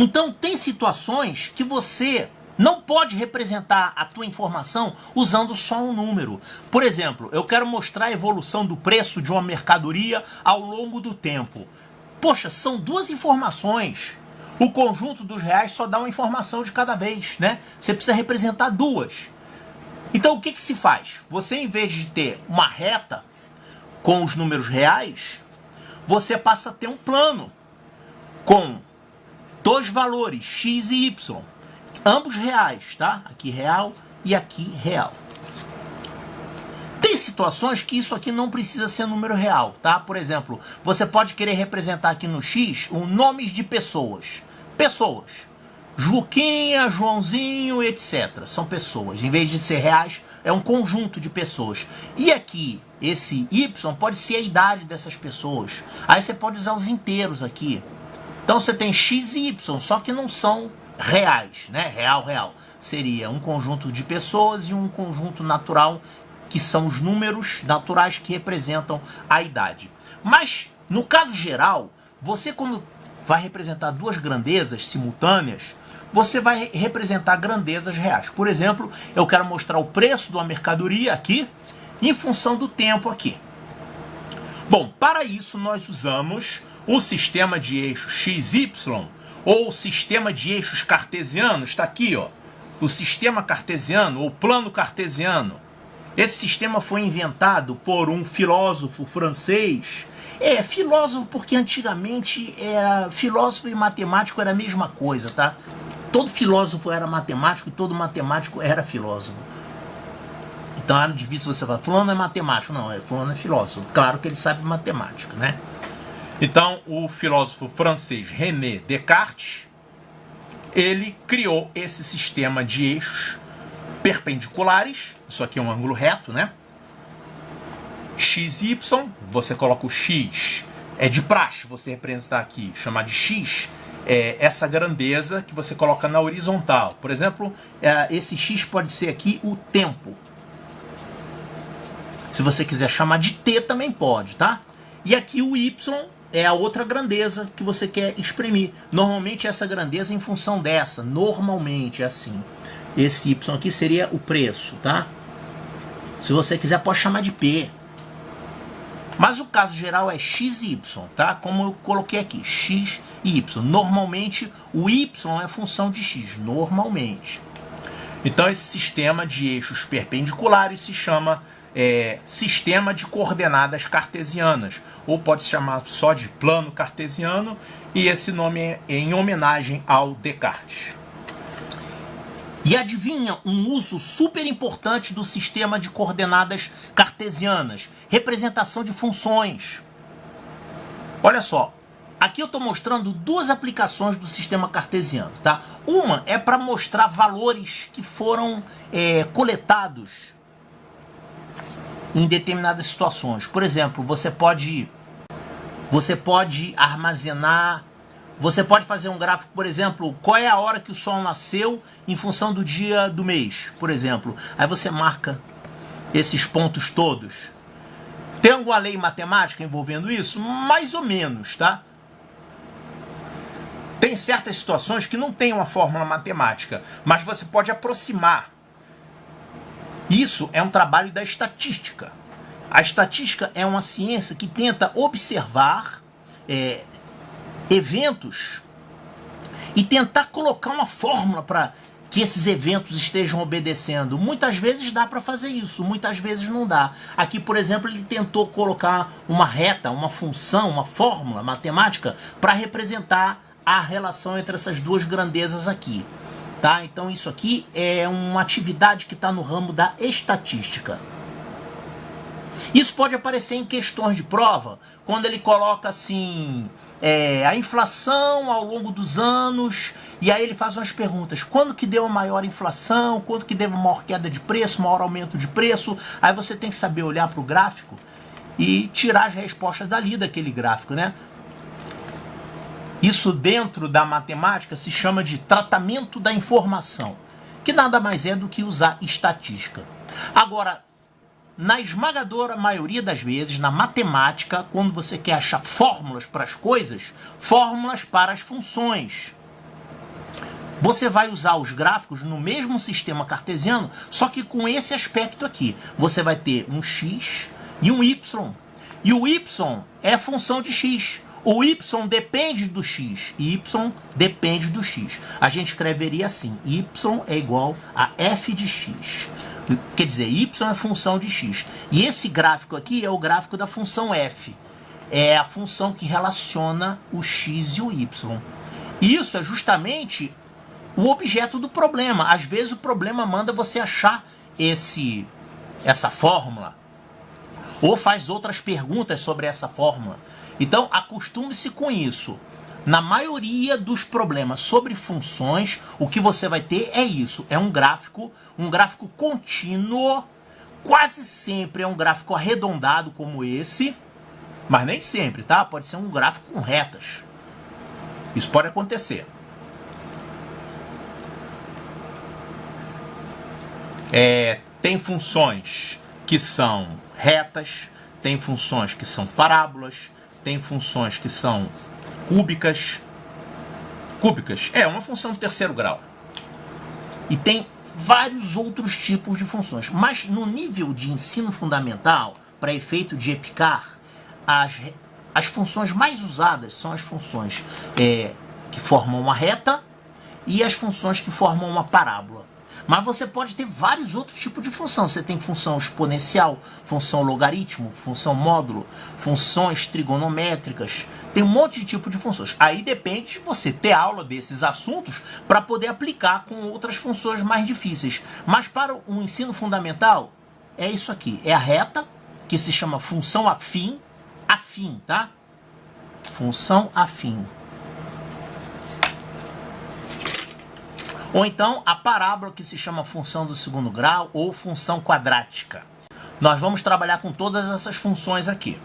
Então tem situações que você não pode representar a tua informação usando só um número. Por exemplo, eu quero mostrar a evolução do preço de uma mercadoria ao longo do tempo. Poxa, são duas informações. O conjunto dos reais só dá uma informação de cada vez, né? Você precisa representar duas. Então o que se faz? Você, em vez de ter uma reta com os números reais, você passa a ter um plano com dois valores, x e y, ambos reais, tá? Aqui real e aqui real. Tem situações que isso aqui não precisa ser número real, tá? Por exemplo, você pode querer representar aqui no x os nomes de pessoas. Pessoas. Juquinha, Joãozinho, etc. São pessoas. Em vez de ser reais, é um conjunto de pessoas. E aqui, esse y pode ser a idade dessas pessoas. Aí você pode usar os inteiros aqui. Então você tem x e y, só que não são reais, né? Real, real. Seria um conjunto de pessoas e um conjunto natural, que são os números naturais que representam a idade. Mas, no caso geral, você quando vai representar duas grandezas simultâneas, você vai representar grandezas reais. Por exemplo, eu quero mostrar o preço de uma mercadoria aqui, em função do tempo aqui. Bom, para isso nós usamos o sistema de eixos XY, ou o sistema de eixos cartesianos, está aqui, ó, o sistema cartesiano, ou plano cartesiano. Esse sistema foi inventado por um filósofo francês. Filósofo porque antigamente filósofo e matemático era a mesma coisa, tá? Todo filósofo era matemático e todo matemático era filósofo. Então era difícil você falar, fulano é matemático. Não, fulano é filósofo. Claro que ele sabe matemática, né? Então o filósofo francês René Descartes, ele criou esse sistema de eixos perpendiculares. Isso aqui é um ângulo reto, né? X e Y, você coloca o X, é de praxe você representar aqui, chamar de X, essa grandeza que você coloca na horizontal. Por exemplo, esse X pode ser aqui o tempo. Se você quiser chamar de T também pode, tá? E aqui o Y é a outra grandeza que você quer exprimir. Normalmente essa grandeza é em função dessa, normalmente é assim. Esse Y aqui seria o preço, tá? Se você quiser pode chamar de P. Mas o caso geral é x e y, tá? Como eu coloquei aqui, x e y. Normalmente, o y é função de x, normalmente. Então, esse sistema de eixos perpendiculares se chama sistema de coordenadas cartesianas, ou pode se chamar só de plano cartesiano, e esse nome é em homenagem ao Descartes. E adivinha um uso super importante do sistema de coordenadas cartesianas? Representação de funções. Olha só, aqui eu estou mostrando duas aplicações do sistema cartesiano, tá? Uma é para mostrar valores que foram coletados em determinadas situações. Por exemplo, você pode armazenar. Você pode fazer um gráfico, por exemplo, qual é a hora que o sol nasceu em função do dia do mês, por exemplo. Aí você marca esses pontos todos. Tem alguma lei matemática envolvendo isso? Mais ou menos, tá? Tem certas situações que não tem uma fórmula matemática, mas você pode aproximar. Isso é um trabalho da estatística. A estatística é uma ciência que tenta observar eventos e tentar colocar uma fórmula para que esses eventos estejam obedecendo. Muitas vezes dá para fazer isso, muitas vezes não dá. Aqui, por exemplo, ele tentou colocar uma reta, uma função, uma fórmula matemática para representar a relação entre essas duas grandezas aqui. Tá? Então isso aqui é uma atividade que está no ramo da estatística. Isso pode aparecer em questões de prova, quando ele coloca assim, a inflação ao longo dos anos, e aí ele faz umas perguntas. Quando que deu a maior inflação? Quando que deu a maior queda de preço, maior aumento de preço? Aí você tem que saber olhar para o gráfico e tirar as respostas dali daquele gráfico, né? Isso dentro da matemática se chama de tratamento da informação, que nada mais é do que usar estatística. Agora, na esmagadora maioria das vezes, na matemática, quando você quer achar fórmulas para as coisas, fórmulas para as funções. Você vai usar os gráficos no mesmo sistema cartesiano, só que com esse aspecto aqui. Você vai ter um x e um y. E o y é função de x. O y depende do x. Y depende do x. A gente escreveria assim: y é igual a f de x. Quer dizer, y é função de x. E esse gráfico aqui é o gráfico da função f. É a função que relaciona o x e o y. Isso é justamente o objeto do problema. Às vezes o problema manda você achar essa fórmula, ou faz outras perguntas sobre essa fórmula. Então acostume-se com isso. Na maioria dos problemas sobre funções, o que você vai ter é isso. É um gráfico contínuo. Quase sempre é um gráfico arredondado como esse, mas nem sempre, tá? Pode ser um gráfico com retas. Isso pode acontecer. Tem funções que são retas, tem funções que são parábolas, tem funções que são cúbicas. Cúbicas é uma função de terceiro grau. E tem vários outros tipos de funções. Mas no nível de ensino fundamental, para efeito de EPICAR, as funções mais usadas são as funções que formam uma reta e as funções que formam uma parábola. Mas você pode ter vários outros tipos de função. Você tem função exponencial, função logaritmo, função módulo, funções trigonométricas. Tem um monte de tipo de funções. Aí depende de você ter aula desses assuntos para poder aplicar com outras funções mais difíceis. Mas para o ensino fundamental, é isso aqui. É a reta, que se chama função afim. Afim, tá? Função afim. Ou então a parábola, que se chama função do segundo grau ou função quadrática. Nós vamos trabalhar com todas essas funções aqui.